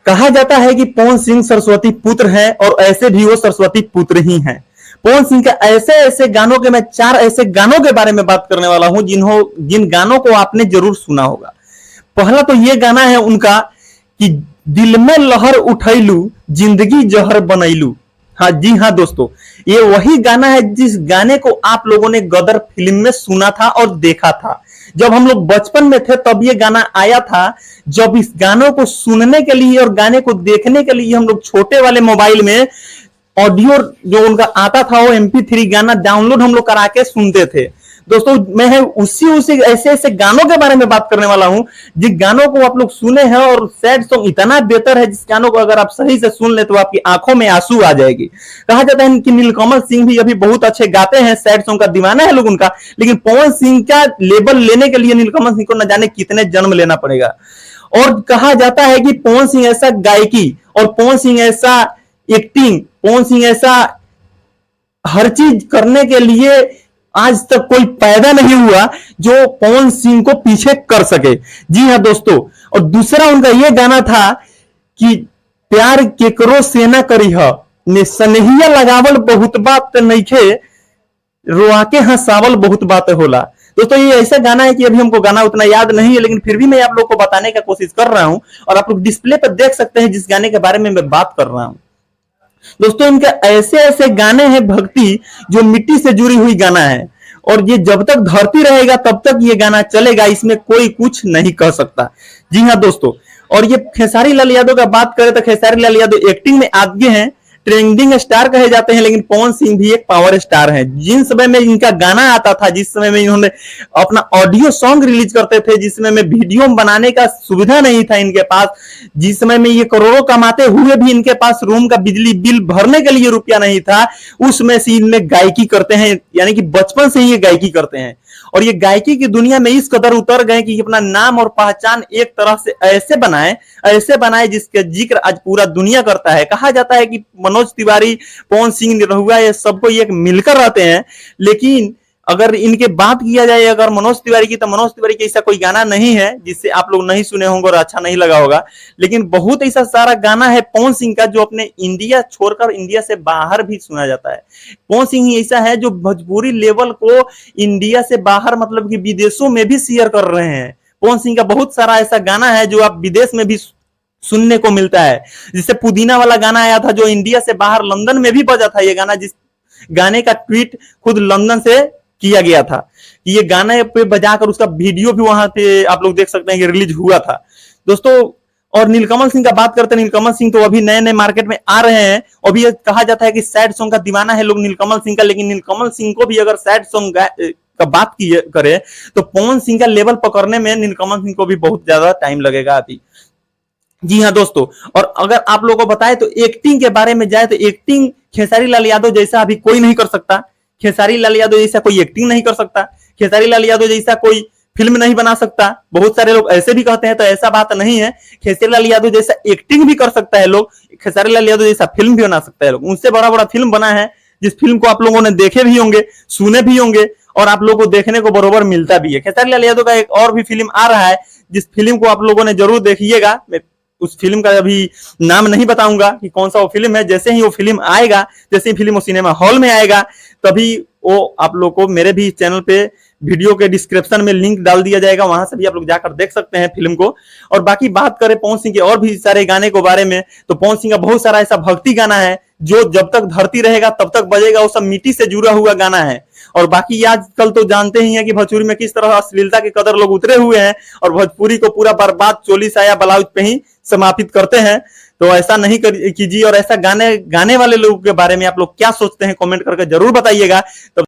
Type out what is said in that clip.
कहा जाता है कि पवन सिंह सरस्वती पुत्र है और ऐसे भी वो सरस्वती पुत्र ही हैं। पवन सिंह के ऐसे ऐसे गानों के मैं 4 ऐसे गानों के बारे में बात करने वाला हूं जिन गानों को आपने जरूर सुना होगा। पहला तो ये गाना है उनका कि दिल में लहर उठैलू जिंदगी जहर बनैलू। हाँ जी हाँ दोस्तों, ये वही गाना है जिस गाने को आप लोगों ने गदर फिल्म में सुना था और देखा था। जब हम लोग बचपन में थे तब ये गाना आया था। जब इस गानों को सुनने के लिए और गाने को देखने के लिए हम लोग छोटे वाले मोबाइल में ऑडियो जो उनका आता था वो MP3 गाना डाउनलोड हम लोग करा के सुनते थे। दोस्तों मैं उसी ऐसे ऐसे गानों के बारे में बात करने वाला हूं जिन गानों को आप लोग सुने हैं और सैड सॉन्ग इतना बेहतर है जिस गानों को अगर आप सही से सुन ले तो आपकी आंखों में आंसू आ जाएगी। कहा जाता है कि नीलकमल सिंह भी अभी बहुत अच्छे गाते हैं, सैड सॉन्ग का दीवाना है लोग उनका, लेकिन पवन सिंह का लेवल लेने के लिए नीलकमल सिंह को न जाने कितने जन्म लेना पड़ेगा। और कहा जाता है कि पवन सिंह ऐसा गायकी और पवन सिंह ऐसा एक्टिंग, पवन सिंह ऐसा हर चीज करने के लिए आज तक कोई पैदा नहीं हुआ जो पवन सिंह को पीछे कर सके। जी हाँ दोस्तों, और दूसरा उनका यह गाना था कि प्यार केकरो से ना करीह ने सनहिया लगावल बहुत बात नइखे रोआ के हंसावल बहुत बात होला। दोस्तों ये ऐसा गाना है कि अभी हमको गाना उतना याद नहीं है, लेकिन फिर भी मैं आप लोग को बताने का कोशिश कर रहा हूं और आप लोग डिस्प्ले पर देख सकते हैं जिस गाने के बारे में मैं बात कर रहा हूं। दोस्तों इनके ऐसे ऐसे गाने हैं भक्ति जो मिट्टी से जुड़ी हुई गाना है और ये जब तक धरती रहेगा तब तक ये गाना चलेगा, इसमें कोई कुछ नहीं कर सकता। जी हाँ दोस्तों, और ये खेसारी लाल यादव का बात करें तो खेसारी लाल यादव एक्टिंग में आगे हैं, ट्रेंडिंग स्टार कहे जाते हैं, लेकिन पवन सिंह भी एक पावर स्टार हैं। जिन समय में इनका गाना आता था, जिस समय में इन्होंने अपना ऑडियो सॉन्ग रिलीज करते थे, जिस समय में वीडियो बनाने का सुविधा नहीं था इनके पास, जिस समय में ये करोड़ों कमाते हुए भी इनके पास रूम का बिजली बिल भरने के लिए रुपया नहीं था, उसमें से इनमें गायकी करते हैं, यानी कि बचपन से ही ये गायकी करते हैं और ये गायकी की दुनिया में इस कदर उतर गए कि अपना नाम और पहचान एक तरह से ऐसे बनाए जिसके जिक्र आज पूरा दुनिया करता है। कहा जाता है कि मनोज तिवारी, पवन सिंह, निरहुआ ये सबको ये मिलकर रहते हैं, लेकिन अगर इनके बात किया जाए अगर मनोज तिवारी की, तो मनोज तिवारी का ऐसा कोई गाना नहीं है जिससे आप लोग नहीं सुने होंगे और अच्छा नहीं लगा होगा, लेकिन बहुत ऐसा सारा गाना है पवन सिंह का जो अपने इंडिया छोड़कर इंडिया से बाहर भी सुना जाता है। पवन सिंह ही ऐसा है जो भोजपुरी लेवल को इंडिया से बाहर मतलब कि विदेशों में भी शेयर कर रहे हैं। पवन सिंह का बहुत सारा ऐसा गाना है जो आप विदेश में भी सुनने को मिलता है, जिससे पुदीना वाला गाना आया था जो इंडिया से बाहर लंदन में भी बजा था। ये गाना, जिस गाने का ट्वीट खुद लंदन से किया गया था कि ये गाना पे बजाकर उसका वीडियो भी वहां पे आप लोग देख सकते हैं कि रिलीज हुआ था दोस्तों। और नीलकमल सिंह का बात करते हैं, नीलकमल सिंह तो अभी नए नए मार्केट में आ रहे हैं। अभी कहा जाता है कि सैड सॉन्ग का दीवाना है लोग नीलकमल सिंह का, लेकिन नीलकमल सिंह को भी अगर सैड सॉन्ग का बात करे तो पवन सिंह का लेवल पकड़ने में नीलकमल सिंह को भी बहुत ज्यादा टाइम लगेगा अभी। जी हाँ दोस्तों, और अगर आप लोगों को बताए तो एक्टिंग के बारे में जाए तो एक्टिंग खेसारी लाल यादव जैसा अभी कोई नहीं कर सकता। खेसारी लाल यादव जैसा कोई एक्टिंग नहीं कर सकता, खेसारी लाल यादव जैसा कोई फिल्म नहीं बना सकता। बहुत सारे लोग ऐसे भी कहते हैं, तो ऐसा बात नहीं है। खेसारी लाल यादव जैसा एक्टिंग भी कर सकता है लोग, खेसारी लाल यादव जैसा फिल्म भी बना सकता है लोग। उनसे बड़ा बड़ा फिल्म बना है जिस फिल्म को आप लोगों ने देखे भी होंगे, सुने भी होंगे और आप लोगों को देखने को बरोबर मिलता भी है। खेसारी लाल यादव का एक और भी फिल्म आ रहा है जिस फिल्म को आप लोगों ने जरूर देखिएगा। मैं उस फिल्म का अभी नाम नहीं बताऊंगा कि कौन सा वो फिल्म है। जैसे ही वो फिल्म आएगा, जैसे ही फिल्म वो सिनेमा हॉल में आएगा, तभी वो आप लोग को मेरे भी चैनल पे वीडियो के डिस्क्रिप्शन में लिंक डाल दिया जाएगा, वहां से भी आप लोग जाकर देख सकते हैं फिल्म को। और बाकी बात करें पवन सिंह के और भी सारे गाने के बारे में, तो पवन सिंह का बहुत सारा ऐसा भक्ति गाना है जो जब तक धरती रहेगा तब तक बजेगा, वो सब मिट्टी से जुड़ा हुआ गाना है। और बाकी आजकल तो जानते ही हैं कि भोजपुरी में किस तरह अश्लीलता के कदर लोग उतरे हुए हैं और भोजपुरी को पूरा बर्बाद चोली साया ब्लाउज पे ही समापित करते हैं। तो ऐसा नहीं कीजिए और ऐसा गाने वाले लोगों के बारे में आप लोग क्या सोचते हैं कमेंट करके जरूर बताइएगा। तो